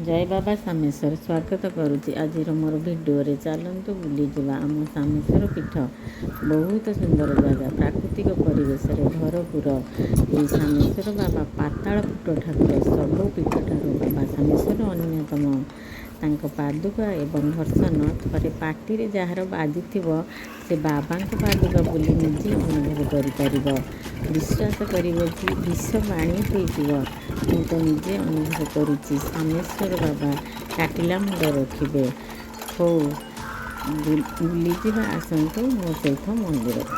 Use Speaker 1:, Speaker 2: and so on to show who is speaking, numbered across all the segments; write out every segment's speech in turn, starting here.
Speaker 1: जय बाबा सामेश्वर स्वागत करुच्ची आज मोर भिडियो चलतु बुलीजा आम सामेश्वर पीठ बहुत सुंदर जगह प्राकृतिक परिवेश भरपूर ये सामेश्वर बाबा पाताल फुट ठाकुर सब पीठ ठार बाबा सामेश्वर अन्यतम तांको पादुका एवं दर्शन थे पार्टी जार बाजु से बाबा पादुका बुली निजे अनुभव कर विश्वास कर विष पाणी हो ମୁଁ ତ ନିଜେ ଅନୁଭବ କରୁଛି ସାମେଶ୍ୱର ବାବା କାଟିଲା ମୁଣ୍ଡ ରଖିବେ। ହଉ ବୁଲିଯିବା ଆସନ୍ତୁ ମୋ ସହିତ ମନ୍ଦିରକୁ।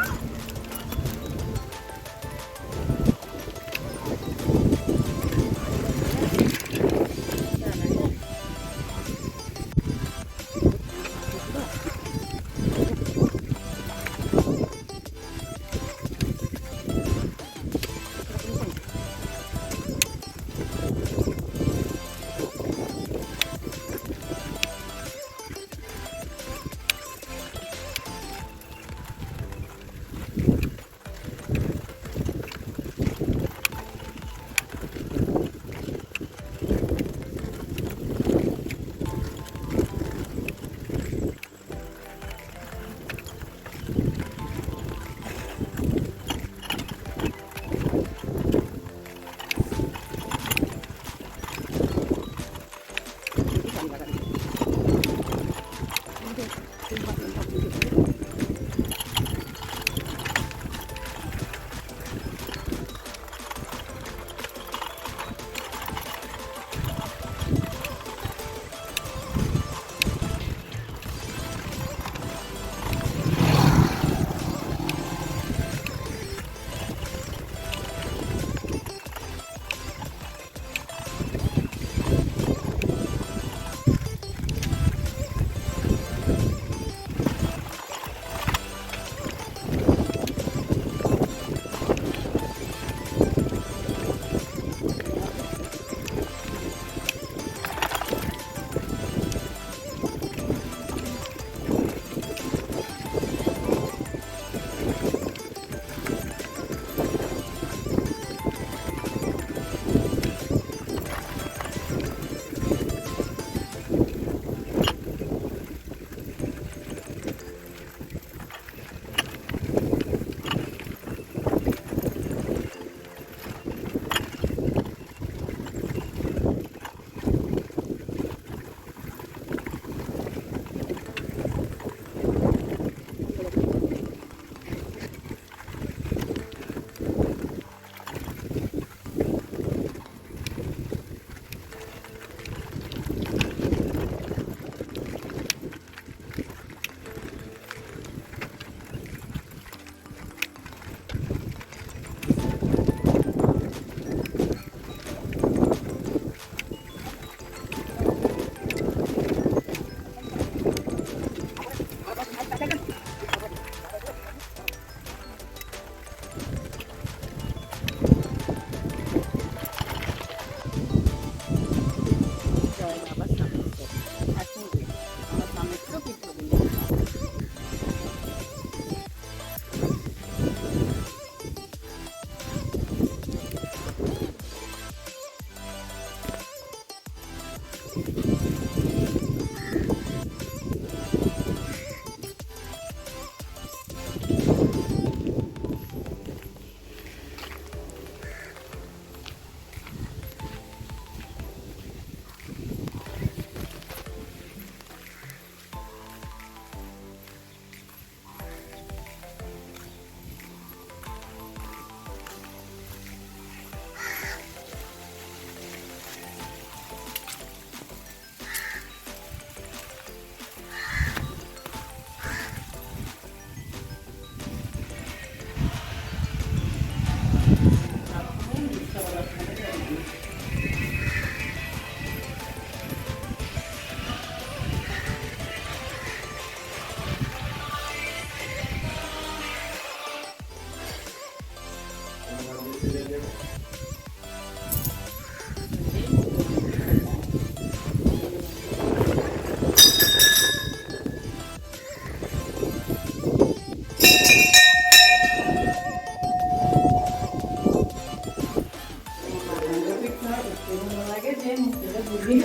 Speaker 1: ଆମ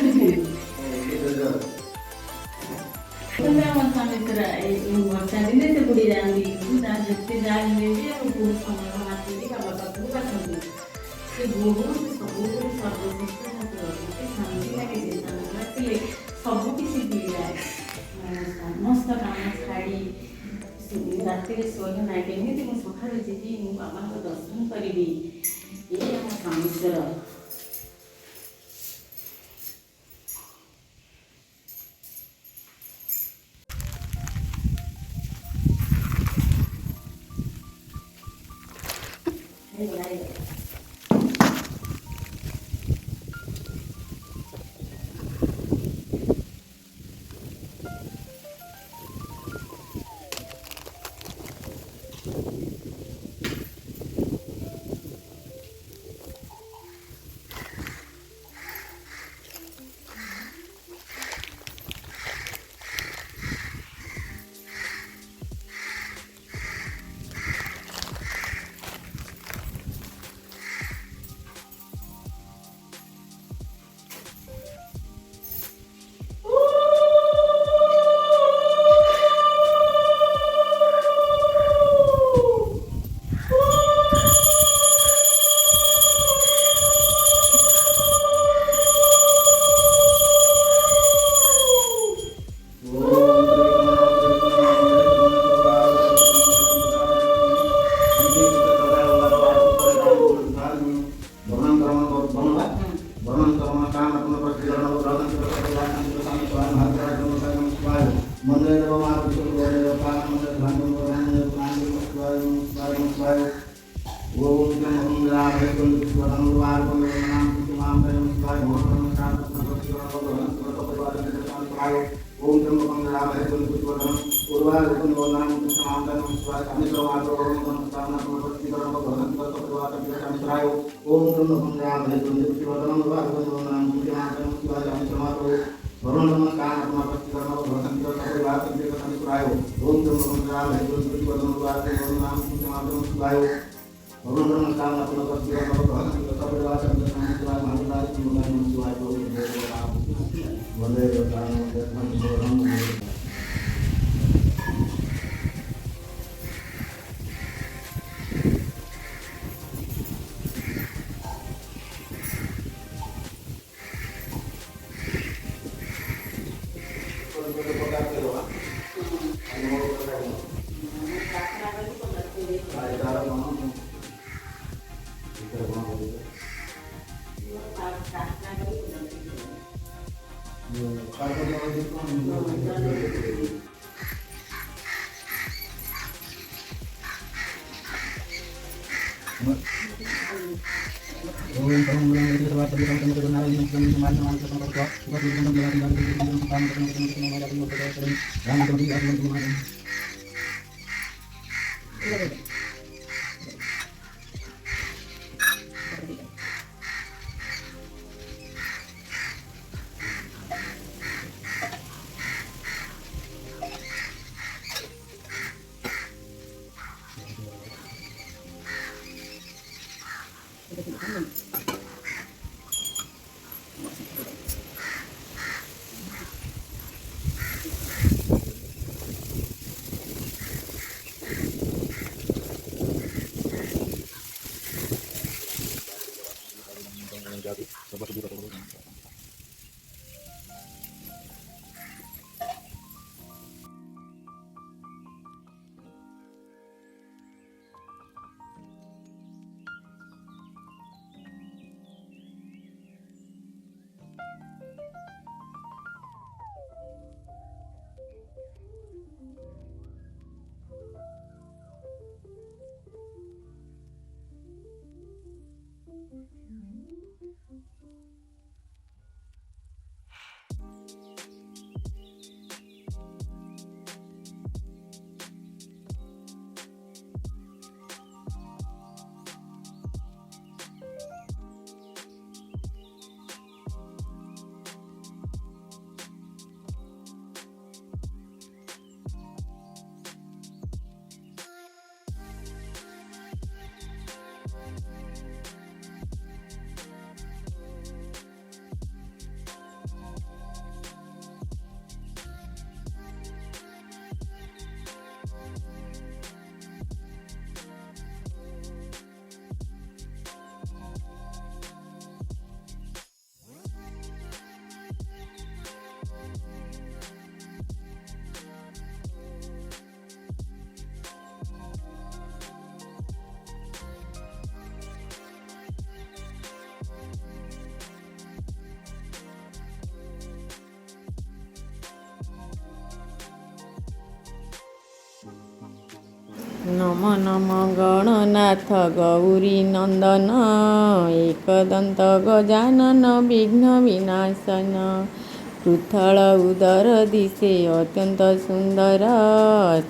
Speaker 1: ସ୍ୱାମୀ ପୁରା ଏଇ ବର୍ଷା ଦିନେ ସେ ବୁଡ଼ି ଯାଆନ୍ତି ଯାହା ଯେତେ ଯାହା ହେଲେ ବି ଆଉ ବହୁତ ସମୟ ଆସିକି ବାବା ପାଖକୁ ପାଠନ୍ତି ସେ ବହୁତ ସବୁବେଳେ ସର୍ବଶ୍ରେଷ୍ଠ ଠାକୁର ମୋତେ ଶାନ୍ତି ଲାଗେ ସେ ସ୍ଥାନକୁ ଆସିଲେ ସବୁ କିଛି ମିଳିଯାଏ ସମସ୍ତ କାମ ଛାଡ଼ି ରାତିରେ ଶୋଇ ନାହିଁ କେମିତି ମୁଁ ସକାଳୁ ଯିବି ମୁଁ ବାବାଙ୍କ ଦର୍ଶନ କରିବି ଏଇ ଆମ ସ୍ୱାମୀଶ୍ୱର नम नम गणनाथ गौरी नंदन एकदंत गजानन विघ्न विनाशन पृथल उदर दिशे अत्यंत सुंदर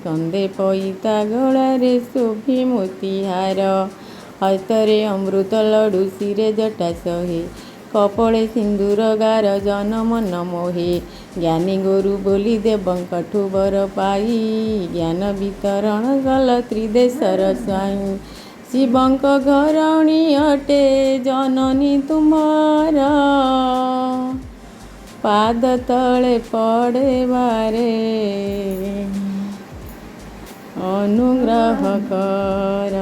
Speaker 1: संदे पैता गलारे शोभि मोतिहार हस्तरे अमृत लडू शिरे जटा सहे कपड़े सिंदूर गार जनम न मोहे ज्ञानी गुरु बोली देवंकठु बर पाई ज्ञान वितरण कल त्रिदेशर स्वाई शिवंक घरणी अटे जननी तुमार पाद तले पड़े बारे अनुग्रह कर।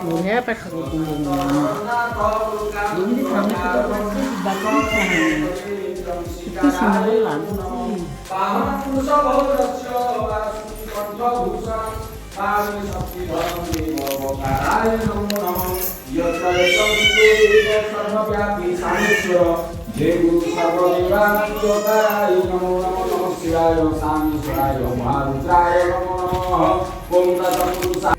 Speaker 1: ବଢ଼ିଆ ପାଠ କରୁଛନ୍ତି ଯେମିତି ସ୍ୱାମୀ ସୁଖ କରୁଛି ଯିବାକୁ ଇଚ୍ଛା ହେଉନି କେତେ ସୁନ୍ଦର ଲାଗୁଛି। जय गुरु सर्वदेवानंदोदयाय नमो नमो नमः शिवाय सामीश्वराय महारुद्राय नमो नमः ओम तत्सत्।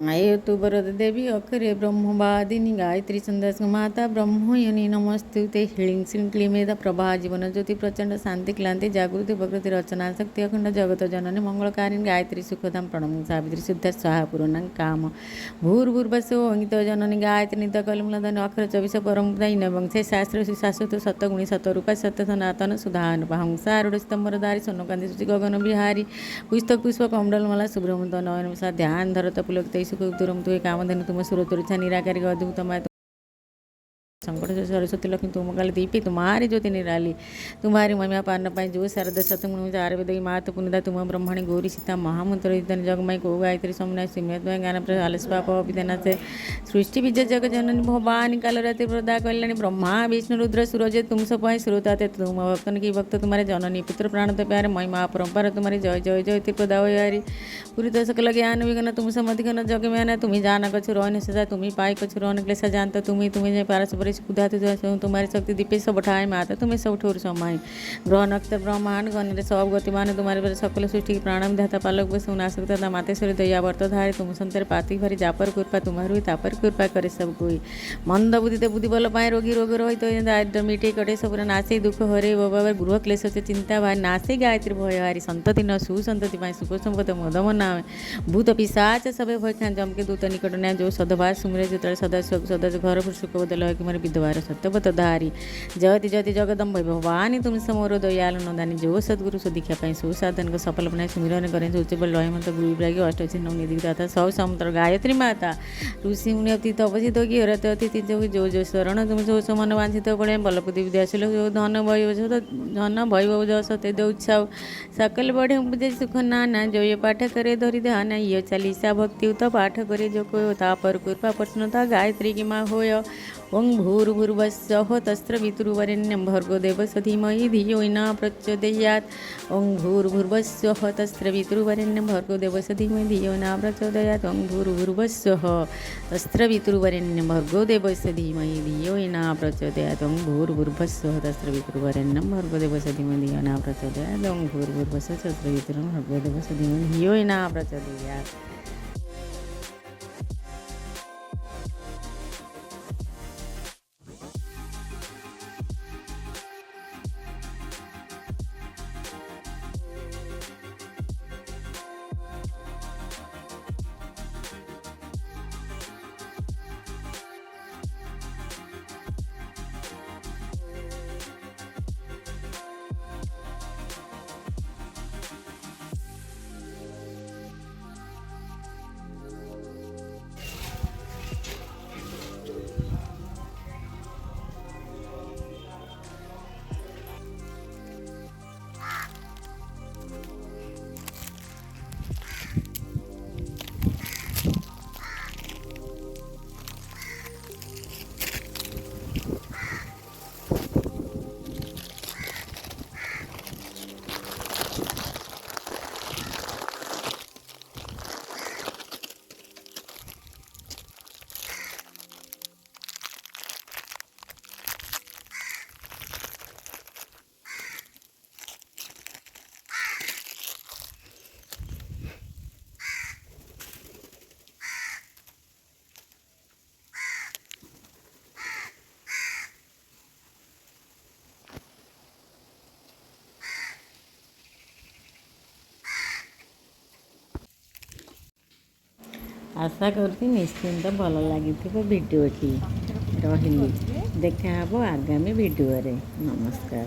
Speaker 1: आये तु वरद देवी अखरे ब्रह्मवादिनी गायत्री छंदस माता ब्रह्मयोनि नमस्तुते ह्रीं श्रीं क्लीं मेधा प्रभा जीवन ज्योति प्रचंड शांति क्लांति जागृति प्रकृति रचना शक्ति अखंड जगत जननी मंगलकारिणी गायत्री सुखदाम प्रणम सावित्री शुद्ध स्वाहा पूर्ण काम भूर्भुर्वस्व अंगित जननी गायत्री नित्य कलमलधन अक्षर 24 परम एवं से शास्त्र शाश्वत सतगुणी सतरूपा सत्य सनातन सुधानुपहंसारूढ़ स्तंभरधारी सोनकांति सूचि गगन बिहारी पुस्तक पुष्प कमंडलमाला शुभ्रमत नयन ध्यान धरत पुलक सुख दूरम तुहे कामधेनु तुम सुरतुरुचा निराकारी अद्भुतमय संकट से सरस्वती लक्ष्मी तुम काल दीपी तुम्हारी ज्योति निराली तुम्हारी महिमा पारन पाई जो शारद सतमुनि चार वेद मात पुनिता तुम ब्रह्मणि गौरी सीता महामंत्र जगमय को गायत्री समन्वय सिंहद्वय ज्ञान आलस्पाप अभिधान से सृष्टि विजय जग जननी भवानी काल रात्रि प्रदा कल्याणी ब्रह्मा विष्णु रुद्र सूरज तुम सपाई श्रोताते तुम भक्तन की भक्त तुम्हारे जननी पुत्र प्राण तो प्यारे महिमा परंपरा तुम्हारी जय जय जय प्रदा हरि पूरी तो सकल ज्ञान विघ्न तुम समधिघन जग में तुम्हें जाना कछु रोहन सजा तुम्हें पाई कछु रोहन क्लेश जानता तुम्हें पारस तुम्हारी शक्ति दीपे सब ठाए माता तुम्हें सब ठोर समाई ग्रह नक्षत्र ब्रह्मांड गण सब गतिमान तुम्हारे सकल सृष्टि प्राण विधाता पालक बस नाशकता मातेश्वरी दया वर्तधारे तुम संतर पाति भरी जापर कृपा तुम्हारी तापर कृपा करे सब कोई मंद बुद्धि बुद्धि बल पाए रोगी रोग रहित दारिद्र मिटे कटे सब नाशे दुख हरे बाबा गृह क्लेश चिंता भाई नाशे गायत्री भय हारी संतति न सुसंतति पाए सुख संपत मदम नाम भूत पिशाच सब भय खान जम के दूत निकट न्याय जो सदभार सुमरे जो सदा सदा घर सुख बदल है कि मेरे विधवार सत्यवत धारी जयति जयति जगदम्ब भवानी तुम समोर दयालु नंदानी जो सदगुरु सो दीक्षा पाई सो साधन को सफल बनाए सुमिरन करें उच्चबल लय मंत्र गुरु विरागी अष्ट चिन्ह निधि तथा सौ समुद्र गायत्री माता ऋषि मुनि अति तपसित की हरत अतिथि जो जो शरण तुम जो मन वांछित पड़े बलपुति विद्याशील धन भैव जस ते उत्सव सकल बढ़े बुझे सुख नाना जो ये पाठ करे धरि ध्यान ये चालीसा भक्ति उत पाठ करे जो को तापर कृपा प्रसन्नता गायत्री की माँ होय ओं भूर्भुर्वस्सः तस्त्रवितुर्वरेण्यं भर्गो देवस्य धीमहि धियो न प्रचोदयात् ओं भूर्भुर्वस्सः तस्त्रवितुर्वरेण्यं भर्गो देवस्य धीमहि धियो न प्रचोदयात् ओं भूर्भुर्वस्सः तस्त्रवितुर्वरेण्यं भर्गो देवस्य धीमहि धियो न प्रचोदयात् ओं भूर्भुर्वस्सः तस्त्रवितुर्वरेण्यं भर्गो देवस्य धीमहि धियो न प्रचोदयात् ओं भूर्भुर्वस्सः तस्त्रवितुर्वरेण्यं भर्गो देवस्य धीमहि धियो न प्रचोदयात्। आशा करती निश्चिंत भल लगी भिडियोटी रही देखा आगामी भिडियो रे। नमस्कार।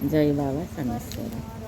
Speaker 1: जय बाबा समेश्वर।